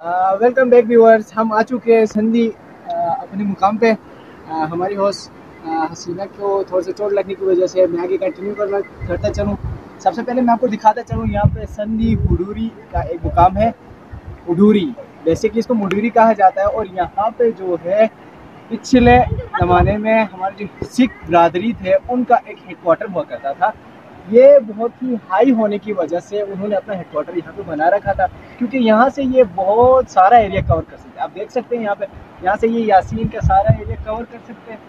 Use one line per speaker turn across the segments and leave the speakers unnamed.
Welcome back viewers. हम आ चुके हैं संधी अपने मुकाम पे। हमारी होस्ट हसीना को थोड़ा सा चोट लगने की वजह से मैं आगे कंटिन्यू करता चलूँ। सबसे पहले मैं आपको दिखाता चलूँ, यहाँ पे संधी हुडूरी का एक मुकाम है। हुडूरी बेसिकली इसको मुडूरी कहा जाता है, और यहाँ पे जो है पिछले ज़माने में हमारे जो सिख बरादरी थे उनका एक हेडक्वार्टर हुआ करता था। ये बहुत ही हाई होने की वजह से उन्होंने अपना हेडक्वार्टर यहाँ पे बना रखा था, क्योंकि यहाँ से ये बहुत सारा एरिया कवर कर सकते हैं। आप देख सकते हैं यहाँ से ये यासीन का सारा एरिया कवर कर सकते हैं,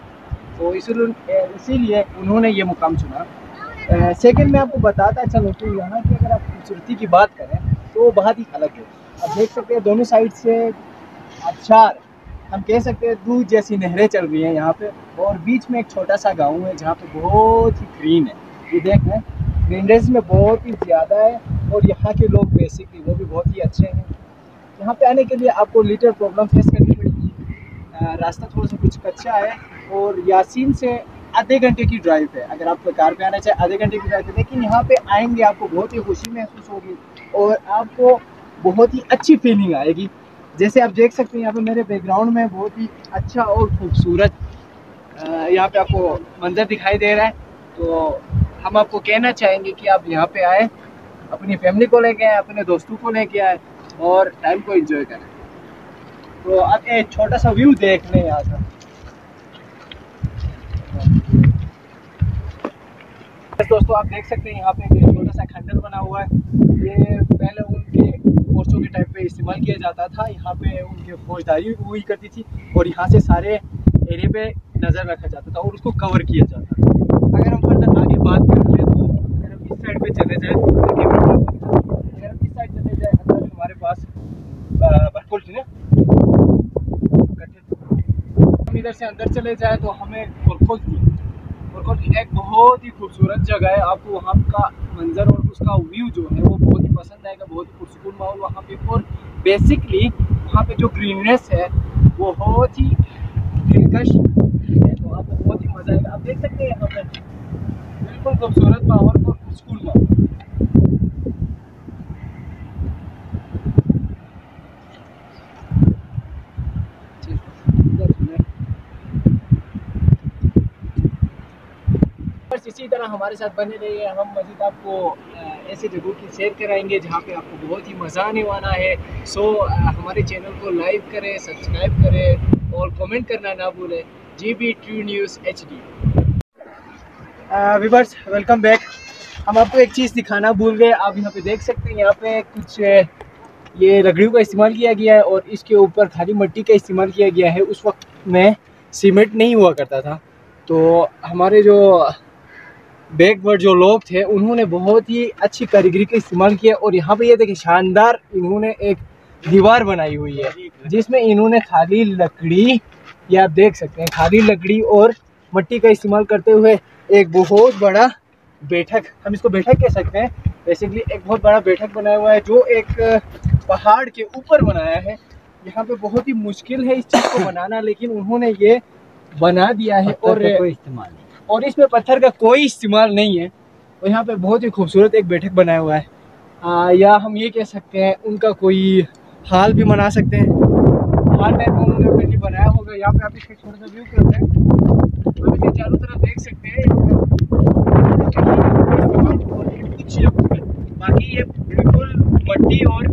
तो इसीलिए उन्होंने ये मुकाम चुना। सेकंड में आपको बताता चलूँ कि यहाँ की अगर आप खूबसूरती की बात करें तो बहुत ही अलग है। आप देख सकते हैं दोनों साइड से आबशार, हम कह सकते हैं दूध जैसी नहरें चल रही हैं यहाँ पे, और बीच में एक छोटा सा गाँव है जहाँ पे बहुत ही ग्रीन है। ये देख रहे हैं ग्रीनरीज में बहुत ही ज़्यादा है, और यहाँ के लोग बेसिकली वो भी बहुत ही अच्छे हैं। यहाँ पे आने के लिए आपको लिटिल प्रॉब्लम फेस करनी पड़ेगी। रास्ता थोड़ा सा कुछ कच्चा है, और यासीन से आधे घंटे की ड्राइव है। अगर आपको कार पे आना चाहे आधे घंटे की ड्राइव है, लेकिन यहाँ पे आएंगे आपको बहुत ही खुशी महसूस होगी और आपको बहुत ही अच्छी फीलिंग आएगी। जैसे आप देख सकते हैं यहाँ पे मेरे बैकग्राउंड में बहुत ही अच्छा और खूबसूरत यहाँ पे आपको मंजर दिखाई दे रहा है। तो हम आपको कहना चाहेंगे कि आप यहाँ पे आए, अपनी फैमिली को लेके आए, अपने दोस्तों को लेके आए और टाइम को एंजॉय करें। तो आप एक छोटा सा व्यू देख लें यहाँ का। दोस्तों आप देख सकते हैं यहाँ पे एक छोटा सा खंडर बना हुआ है। ये पहले उनके मोर्चों के टाइम पे इस्तेमाल किया जाता था। यहाँ पे उनकी फौजदारी हुई करती थी, और यहाँ से सारे एरिया पे नज़र रखा जाता था और उसको कवर किया जाता था। अगर हम फर्दर आगे बात कर ले तो अगर हम इस साइड पे चले जाए, अगर हम इस साइड चले जाए अंदर हमारे पास बरकुल थी ना, हम इधर से अंदर चले जाए तो हमें बरकुल एक बहुत ही खूबसूरत जगह है। आपको वहाँ का मंजर और उसका व्यू जो है वो बहुत ही पसंद आएगा। बहुत ही पुरसुकून माहौल वहाँ पे, और बेसिकली वहाँ पे जो ग्रीननेस है वो बहुत ही दिलकश है, तो आपको बहुत ही मज़ा आएगा। आप देख सकते हैं यहाँ पे बिल्कुल खूबसूरत माहौल और पुरसुकून माहौल। बस इसी तरह हमारे साथ बने रहिए। हम मज़ीद आपको ऐसे जगहों की शेयर कराएंगे जहाँ पे आपको बहुत ही मज़ा आने वाला है। सो हमारे चैनल को लाइक करें, सब्सक्राइब करें और कमेंट करना ना भूलें। GB true news HD। Viewers welcome back. हम आपको एक चीज़ दिखाना भूल गए। आप यहाँ पे देख सकते हैं यहाँ पे कुछ ये लकड़ियों का इस्तेमाल किया गया है, और इसके ऊपर खाली मिट्टी का इस्तेमाल किया गया है। उस वक्त में सीमेंट नहीं हुआ करता था, तो हमारे जो बैकवर्ड जो लोग थे उन्होंने बहुत ही अच्छी कारीगरी का इस्तेमाल किया। और यहाँ पे ये देखिए शानदार इन्होंने एक दीवार बनाई हुई है, जिसमें इन्होंने खाली लकड़ी, ये आप देख सकते हैं खाली लकड़ी और मिट्टी का इस्तेमाल करते हुए एक बहुत बड़ा बैठक, हम इसको बैठक कह सकते हैं, बेसिकली एक बहुत बड़ा बैठक बनाया हुआ है जो एक पहाड़ के ऊपर बनाया है। यहाँ पे बहुत ही मुश्किल है इस चीज़ को बनाना, लेकिन उन्होंने ये बना दिया है। और इसमें पत्थर का कोई इस्तेमाल नहीं है, और यहाँ पे बहुत ही खूबसूरत एक बैठक बनाया हुआ है। या हम ये कह सकते हैं उनका कोई हाल भी मना सकते हैं, हाल टाइप का उन्होंने अपने लिए बनाया होगा। यहाँ पे आप इसका छोटा सा व्यू करते हैं, हम इसे चारों तरफ देख सकते हैं। बाकी ये बिल्कुल मट्टी और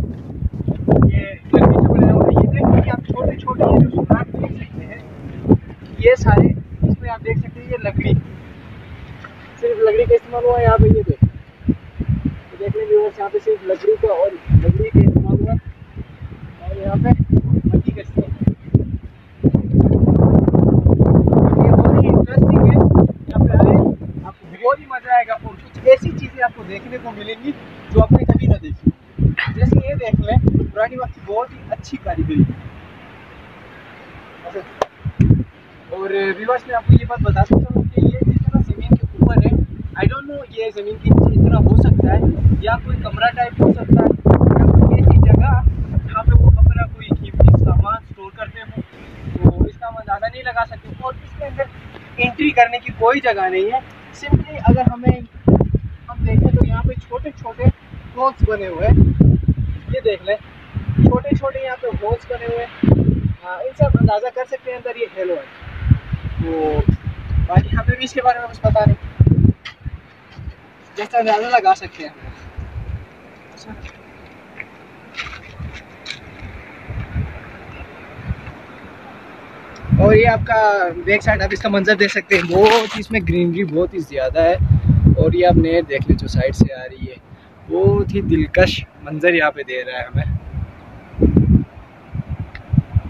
ये लकड़ी से बनाया हुआ है। ये देखिए कि आप छोटे छोटे जो सुराख देख सकते हैं, ये सारे इसमें आप देख सकते हैं ये लकड़ी, सिर्फ लकड़ी का इस्तेमाल हुआ है यहाँ पे। ये देख लें व्यूअर्स, यहाँ पे सिर्फ लकड़ी का और लकड़ी का इस्तेमाल हुआ, और यहाँ पे मट्टी का इस्तेमाल। ये बहुत ही इंटरेस्टिंग है, यहाँ पे आए आपको बहुत ही मज़ा आएगा, और कुछ ऐसी चीज़ें आपको देखने को मिलेंगी जो आपने कभी ना देखी। जैसे ये देख लें पुरानी वक्त की बहुत ही अच्छी कारीगरी। और व्यूअर्स मैं आपको ये बात बता सकता हूँ कि ये जितना ज़मीन के ऊपर है, आई डोंट नो ये ज़मीन के नीचे इतना हो सकता है, या कोई कमरा टाइप हो सकता है, या कोई ऐसी जगह जहाँ पे वो अपना कोई कीमती सामान स्टोर करते हो, तो इसका हम अंदाज़ा नहीं लगा सकते। और इसके अंदर एंट्री करने की कोई जगह नहीं है। सिंपली अगर हम देखें तो यहाँ पे छोटे छोटे बॉक्स बने हुए हैं, ये देख लें छोटे छोटे यहाँ पे होल्स बने हुए हैं, इनसे आप अंदाज़ा कर सकते हैं अंदर ये हेलो है। तो बाकी हमें भी इसके बारे में कुछ पता नहीं, जैसा अंदाज़ा लगा सकते हैं। और ये आपका बैक साइड आप इसका मंजर देख सकते हैं, बहुत इसमें ग्रीनरी बहुत ही ज़्यादा है। और ये आप नेट देख लें जो साइड से आ रही है, बहुत ही दिलकश मंजर यहाँ पे दे रहा है हमें।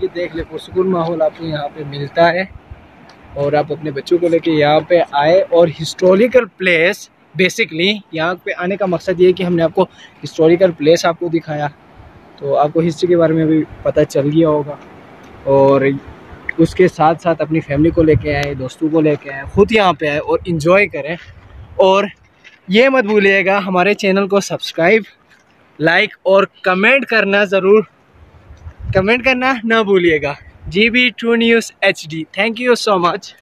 ये देख ले पुरसुकून माहौल आपको यहाँ पे मिलता है। और आप अपने बच्चों को लेके यहाँ पे आए। और हिस्टोरिकल प्लेस, बेसिकली यहाँ पे आने का मकसद ये है कि हमने आपको हिस्टोरिकल प्लेस आपको दिखाया, तो आपको हिस्ट्री के बारे में भी पता चल गया होगा। और उसके साथ साथ अपनी फैमिली को लेके आए, दोस्तों को लेके आए, ख़ुद यहाँ पे आए और इन्जॉय करें। और ये मत भूलिएगा हमारे चैनल को सब्सक्राइब, लाइक और कमेंट करना ज़रूर, कमेंट करना ना भूलिएगा। GB2 News HD, thank you so much.